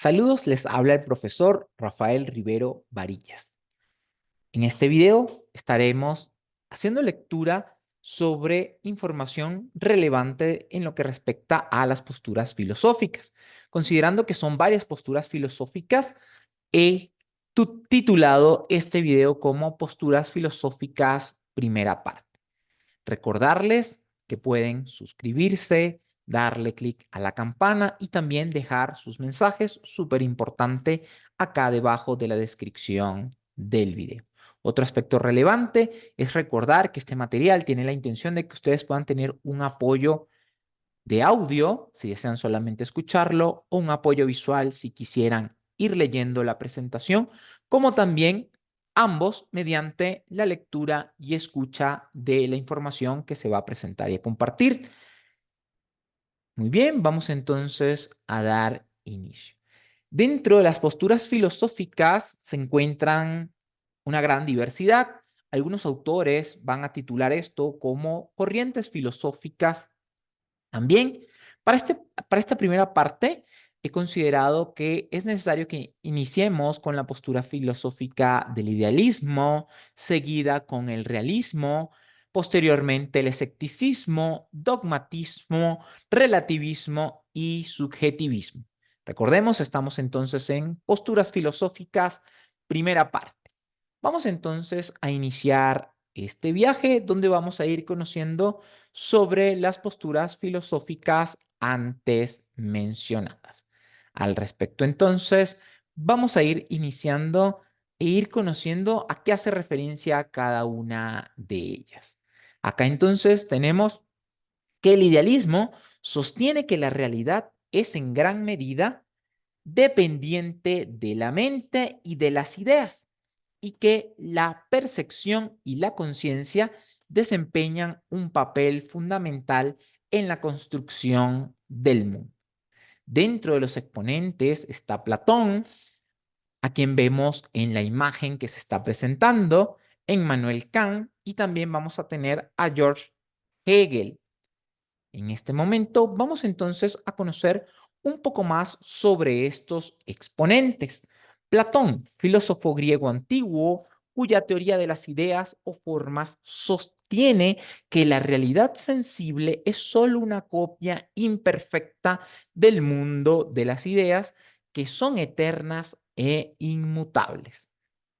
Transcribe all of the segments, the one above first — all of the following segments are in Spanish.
Saludos, les habla el profesor Rafael Rivero Varillas. En este video estaremos haciendo lectura sobre información relevante en lo que respecta a las posturas filosóficas. Considerando que son varias posturas filosóficas, he titulado este video como Posturas Filosóficas Primera Parte. Recordarles que pueden suscribirse, darle clic a la campana y también dejar sus mensajes, súper importante, acá debajo de la descripción del video. Otro aspecto relevante es recordar que este material tiene la intención de que ustedes puedan tener un apoyo de audio, si desean solamente escucharlo, o un apoyo visual si quisieran ir leyendo la presentación, como también ambos mediante la lectura y escucha de la información que se va a presentar y a compartir. Muy bien, vamos entonces a dar inicio. Dentro de las posturas filosóficas se encuentran una gran diversidad. Algunos autores van a titular esto como corrientes filosóficas. También, para esta primera parte, he considerado que es necesario que iniciemos con la postura filosófica del idealismo, seguida con el realismo, posteriormente el escepticismo, dogmatismo, relativismo y subjetivismo. Recordemos, estamos entonces en posturas filosóficas, primera parte. Vamos entonces a iniciar este viaje donde vamos a ir conociendo sobre las posturas filosóficas antes mencionadas. Al respecto, entonces, vamos a ir iniciando e ir conociendo a qué hace referencia cada una de ellas. Acá entonces tenemos que el idealismo sostiene que la realidad es en gran medida dependiente de la mente y de las ideas, y que la percepción y la conciencia desempeñan un papel fundamental en la construcción del mundo. Dentro de los exponentes está Platón, a quien vemos en la imagen que se está presentando, Immanuel Kant, y también vamos a tener a George Hegel. En este momento vamos entonces a conocer un poco más sobre estos exponentes. Platón, filósofo griego antiguo, cuya teoría de las ideas o formas sostiene que la realidad sensible es solo una copia imperfecta del mundo de las ideas que son eternas e inmutables.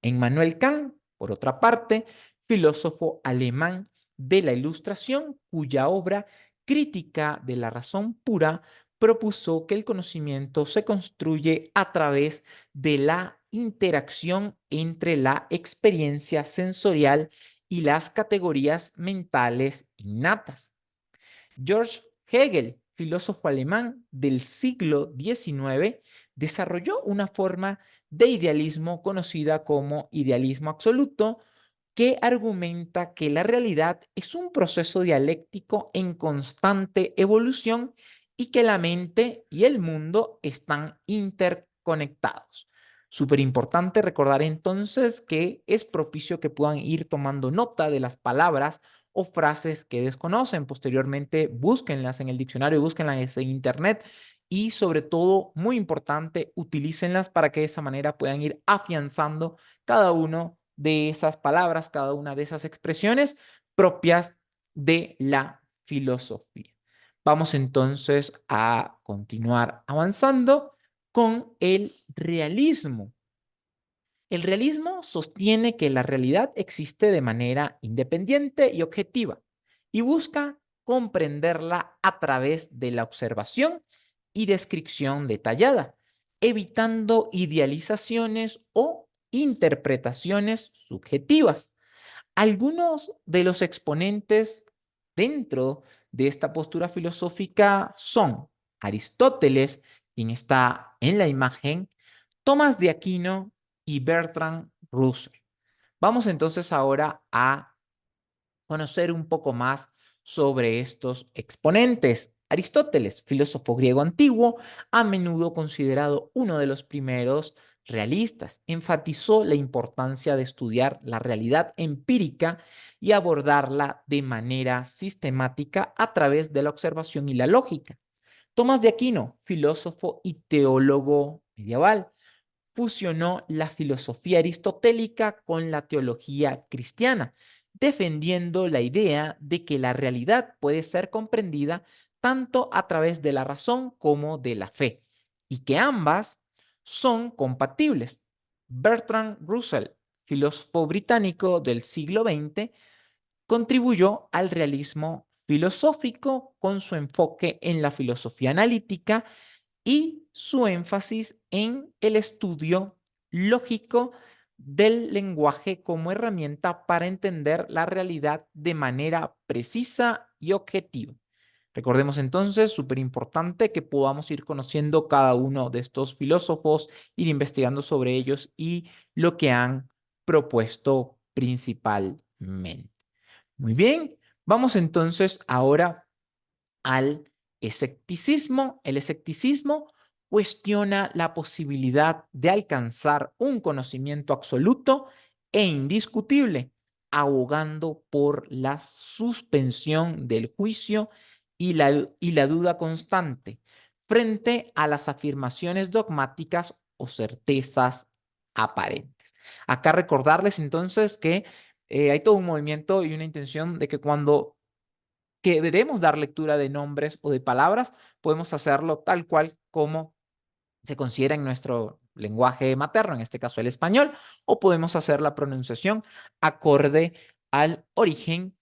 Immanuel Kant, por otra parte, filósofo alemán de la Ilustración, cuya obra Crítica de la razón pura propuso que el conocimiento se construye a través de la interacción entre la experiencia sensorial y las categorías mentales innatas. George Hegel, filósofo alemán del siglo XIX, desarrolló una forma de idealismo conocida como idealismo absoluto, que argumenta que la realidad es un proceso dialéctico en constante evolución y que la mente y el mundo están interconectados. Súper importante recordar entonces que es propicio que puedan ir tomando nota de las palabras o frases que desconocen. Posteriormente, búsquenlas en el diccionario, búsquenlas en internet y sobre todo, muy importante, utilícenlas para que de esa manera puedan ir afianzando cada uno de esas palabras, cada una de esas expresiones propias de la filosofía. Vamos entonces a continuar avanzando con el realismo. El realismo sostiene que la realidad existe de manera independiente y objetiva y busca comprenderla a través de la observación y descripción detallada, evitando idealizaciones o interpretaciones subjetivas. Algunos de los exponentes dentro de esta postura filosófica son Aristóteles, quien está en la imagen, Tomás de Aquino y Bertrand Russell. Vamos entonces ahora a conocer un poco más sobre estos exponentes. Aristóteles, filósofo griego antiguo, a menudo considerado uno de los primeros realistas, enfatizó la importancia de estudiar la realidad empírica y abordarla de manera sistemática a través de la observación y la lógica. Tomás de Aquino, filósofo y teólogo medieval. Fusionó la filosofía aristotélica con la teología cristiana, defendiendo la idea de que la realidad puede ser comprendida tanto a través de la razón como de la fe, y que ambas son compatibles. Bertrand Russell, filósofo británico del siglo XX, contribuyó al realismo filosófico con su enfoque en la filosofía analítica y su énfasis en el estudio lógico del lenguaje como herramienta para entender la realidad de manera precisa y objetiva. Recordemos entonces, súper importante que podamos ir conociendo cada uno de estos filósofos, ir investigando sobre ellos y lo que han propuesto principalmente. Muy bien, vamos entonces ahora al escepticismo. El escepticismo cuestiona la posibilidad de alcanzar un conocimiento absoluto e indiscutible, abogando por la suspensión del juicio y la duda constante frente a las afirmaciones dogmáticas o certezas aparentes. Acá recordarles entonces que hay todo un movimiento y una intención de que cuando queremos dar lectura de nombres o de palabras, podemos hacerlo tal cual como se considera en nuestro lenguaje materno, en este caso el español, o podemos hacer la pronunciación acorde al origen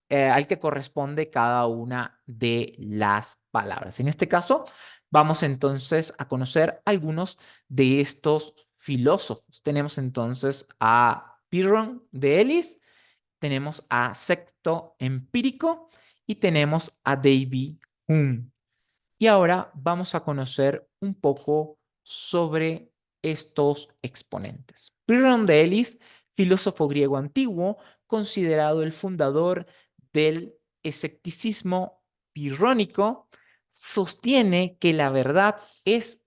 al que corresponde cada una de las palabras. En este caso, vamos entonces a conocer algunos de estos filósofos. Tenemos entonces a Pyrrhon de Elis, tenemos a Sexto Empírico y tenemos a David Hume. Y ahora vamos a conocer un poco sobre estos exponentes. Pyrrhon de Elis, filósofo griego antiguo, considerado el fundador del escepticismo pirrónico, sostiene que la verdad es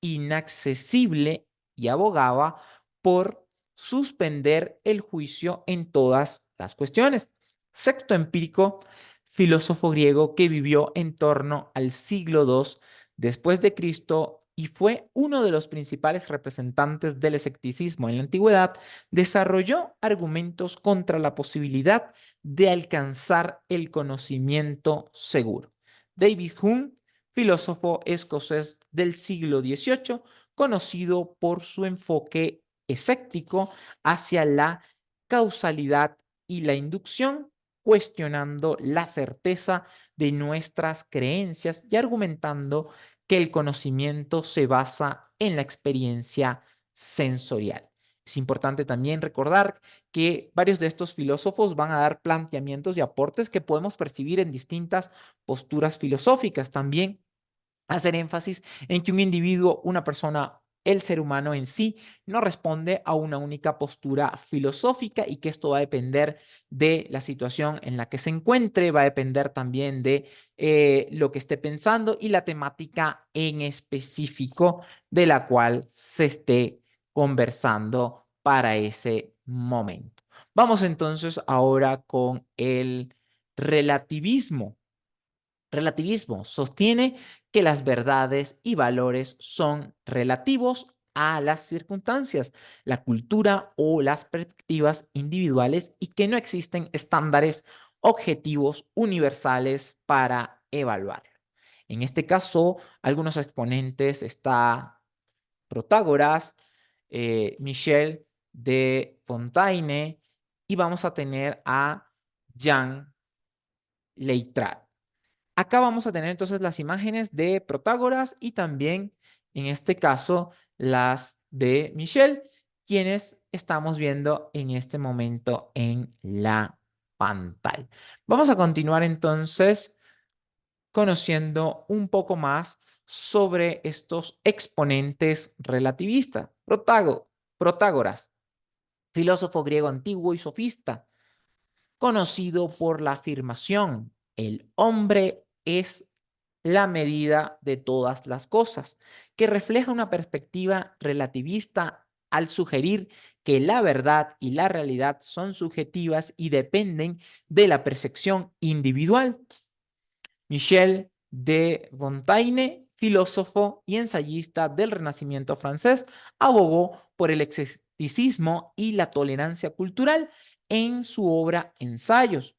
inaccesible y abogaba por suspender el juicio en todas las cuestiones. Sexto Empírico, filósofo griego que vivió en torno al siglo II después de Cristo y fue uno de los principales representantes del escepticismo en la antigüedad, desarrolló argumentos contra la posibilidad de alcanzar el conocimiento seguro. David Hume, filósofo escocés del siglo XVIII, conocido por su enfoque escéptico hacia la causalidad y la inducción, cuestionando la certeza de nuestras creencias y argumentando que el conocimiento se basa en la experiencia sensorial. Es importante también recordar que varios de estos filósofos van a dar planteamientos y aportes que podemos percibir en distintas posturas filosóficas. También hacer énfasis en que un individuo, una persona, el ser humano en sí, no responde a una única postura filosófica y que esto va a depender de la situación en la que se encuentre, va a depender también de lo que esté pensando y la temática en específico de la cual se esté conversando para ese momento. Vamos entonces ahora con el relativismo. Relativismo sostiene que las verdades y valores son relativos a las circunstancias, la cultura o las perspectivas individuales y que no existen estándares objetivos universales para evaluar. En este caso, algunos exponentes está Protágoras, Michel de Montaigne y vamos a tener a Jean Leitrat. Acá vamos a tener entonces las imágenes de Protágoras y también, en este caso, las de Michel, quienes estamos viendo en este momento en la pantalla. Vamos a continuar entonces conociendo un poco más sobre estos exponentes relativistas. Protágoras, filósofo griego antiguo y sofista, conocido por la afirmación: el hombre es la medida de todas las cosas, que refleja una perspectiva relativista al sugerir que la verdad y la realidad son subjetivas y dependen de la percepción individual. Michel de Montaigne, filósofo y ensayista del Renacimiento francés, abogó por el escepticismo y la tolerancia cultural en su obra Ensayos,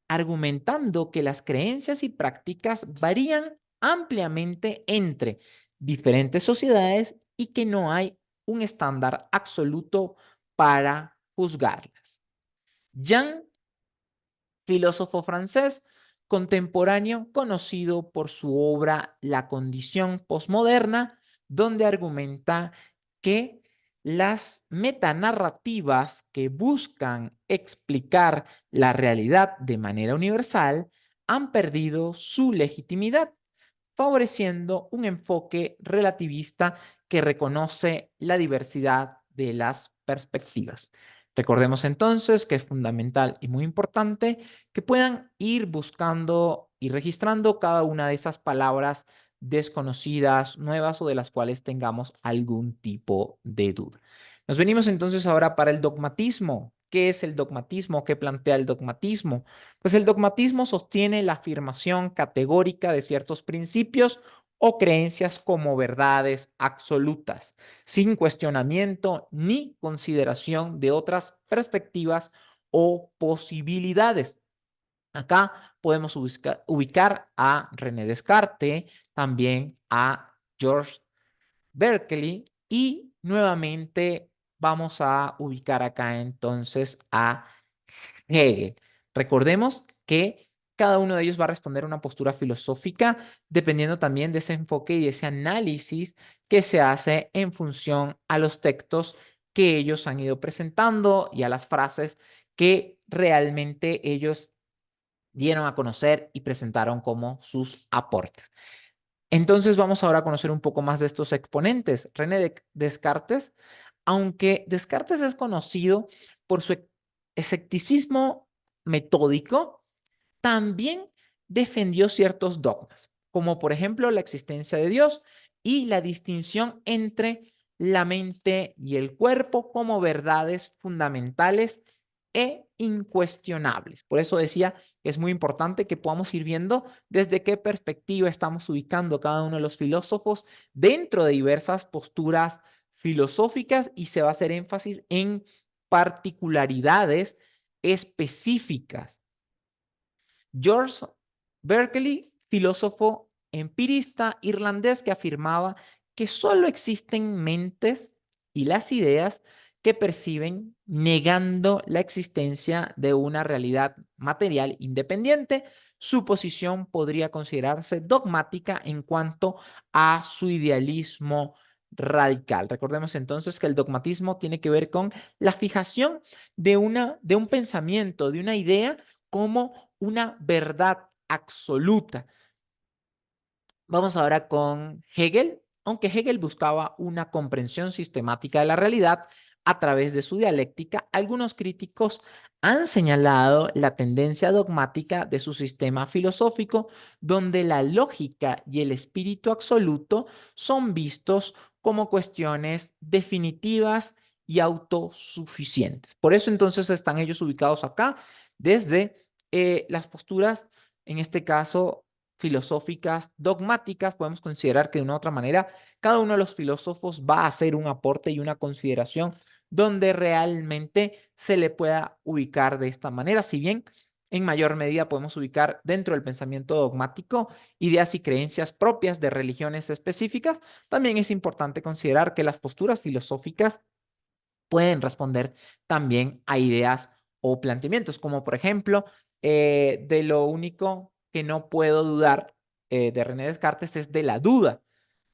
argumentando que las creencias y prácticas varían ampliamente entre diferentes sociedades y que no hay un estándar absoluto para juzgarlas. Jean, filósofo francés contemporáneo conocido por su obra La condición posmoderna, donde argumenta que las metanarrativas que buscan explicar la realidad de manera universal han perdido su legitimidad, favoreciendo un enfoque relativista que reconoce la diversidad de las perspectivas. Recordemos entonces que es fundamental y muy importante que puedan ir buscando y registrando cada una de esas palabras desconocidas, nuevas o de las cuales tengamos algún tipo de duda. Nos venimos entonces ahora para el dogmatismo. ¿Qué es el dogmatismo? ¿Qué plantea el dogmatismo? Pues el dogmatismo sostiene la afirmación categórica de ciertos principios o creencias como verdades absolutas, sin cuestionamiento ni consideración de otras perspectivas o posibilidades. Acá podemos ubicar a René Descartes, también a George Berkeley y nuevamente vamos a ubicar acá entonces a Hegel. Recordemos que cada uno de ellos va a responder a una postura filosófica dependiendo también de ese enfoque y de ese análisis que se hace en función a los textos que ellos han ido presentando y a las frases que realmente ellos dieron a conocer y presentaron como sus aportes. Entonces vamos ahora a conocer un poco más de estos exponentes. René Descartes, aunque Descartes es conocido por su escepticismo metódico, también defendió ciertos dogmas, como por ejemplo la existencia de Dios y la distinción entre la mente y el cuerpo como verdades fundamentales e incuestionables. Por eso decía que es muy importante que podamos ir viendo desde qué perspectiva estamos ubicando cada uno de los filósofos dentro de diversas posturas filosóficas y se va a hacer énfasis en particularidades específicas. George Berkeley, filósofo empirista irlandés que afirmaba que solo existen mentes y las ideas que perciben, negando la existencia de una realidad material independiente. Su posición podría considerarse dogmática en cuanto a su idealismo radical. Recordemos entonces que el dogmatismo tiene que ver con la fijación de un pensamiento, de una idea como una verdad absoluta. Vamos ahora con Hegel. Aunque Hegel buscaba una comprensión sistemática de la realidad a través de su dialéctica, algunos críticos han señalado la tendencia dogmática de su sistema filosófico, donde la lógica y el espíritu absoluto son vistos como cuestiones definitivas y autosuficientes. Por eso entonces están ellos ubicados acá desde las posturas, en este caso, filosóficas dogmáticas. Podemos considerar que de una u otra manera cada uno de los filósofos va a hacer un aporte y una consideración donde realmente se le pueda ubicar de esta manera, si bien en mayor medida podemos ubicar dentro del pensamiento dogmático ideas y creencias propias de religiones específicas. También es importante considerar que las posturas filosóficas pueden responder también a ideas o planteamientos, como por ejemplo, de lo único que no puedo dudar de René Descartes es de la duda,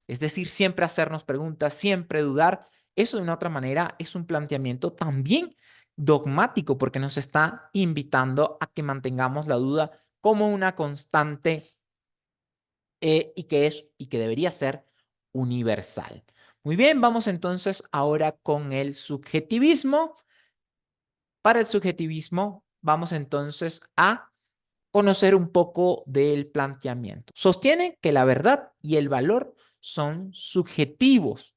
es decir, siempre hacernos preguntas, siempre dudar. Eso de una otra manera es un planteamiento también dogmático porque nos está invitando a que mantengamos la duda como una constante y que debería ser universal. Muy bien, vamos entonces ahora con el subjetivismo. Para el subjetivismo, vamos entonces a conocer un poco del planteamiento. Sostiene que la verdad y el valor son subjetivos,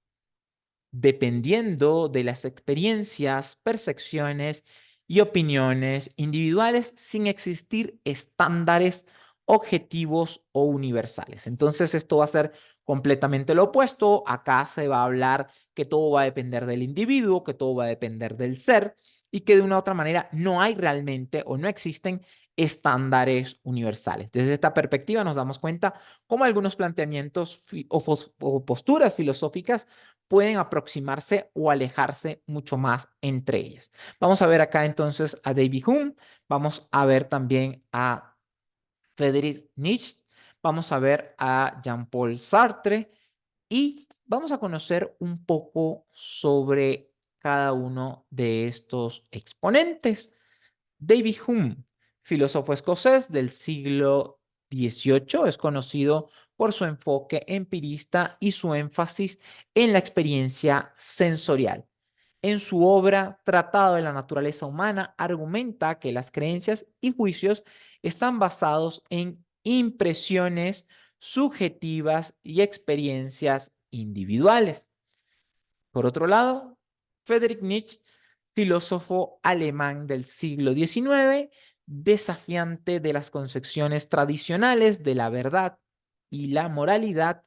dependiendo de las experiencias, percepciones y opiniones individuales sin existir estándares objetivos o universales. Entonces, esto va a ser completamente lo opuesto. Acá se va a hablar que todo va a depender del individuo, que todo va a depender del ser y que de una u otra manera no hay realmente o no existen estándares universales. Desde esta perspectiva nos damos cuenta cómo algunos planteamientos o posturas filosóficas pueden aproximarse o alejarse mucho más entre ellas. Vamos a ver acá entonces a David Hume, vamos a ver también a Friedrich Nietzsche, vamos a ver a Jean-Paul Sartre y vamos a conocer un poco sobre cada uno de estos exponentes. David Hume, filósofo escocés del siglo XVIII, es conocido por su enfoque empirista y su énfasis en la experiencia sensorial. En su obra Tratado de la Naturaleza Humana, argumenta que las creencias y juicios están basados en impresiones subjetivas y experiencias individuales. Por otro lado, Friedrich Nietzsche, filósofo alemán del siglo XIX, desafiante de las concepciones tradicionales de la verdad y la moralidad,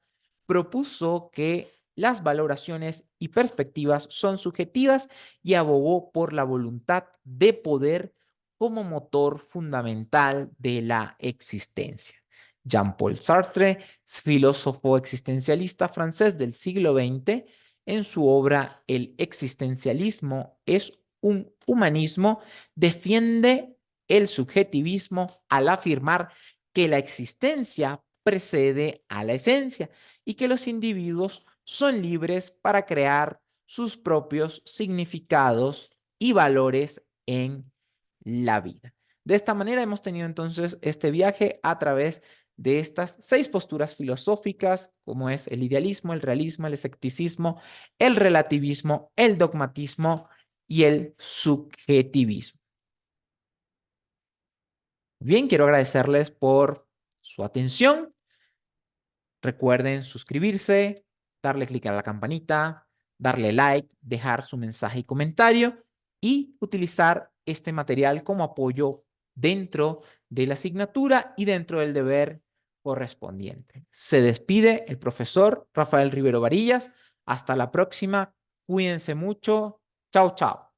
propuso que las valoraciones y perspectivas son subjetivas y abogó por la voluntad de poder como motor fundamental de la existencia. Jean-Paul Sartre, filósofo existencialista francés del siglo XX, en su obra El existencialismo es un humanismo, defiende el subjetivismo al afirmar que la existencia precede a la esencia y que los individuos son libres para crear sus propios significados y valores en la vida. De esta manera hemos tenido entonces este viaje a través de estas 6 posturas filosóficas, como es el idealismo, el realismo, el escepticismo, el relativismo, el dogmatismo y el subjetivismo. Bien, quiero agradecerles por su atención. Recuerden suscribirse, darle clic a la campanita, darle like, dejar su mensaje y comentario y utilizar este material como apoyo dentro de la asignatura y dentro del deber correspondiente. Se despide el profesor Rafael Rivero Varillas. Hasta la próxima. Cuídense mucho. Chao, chao.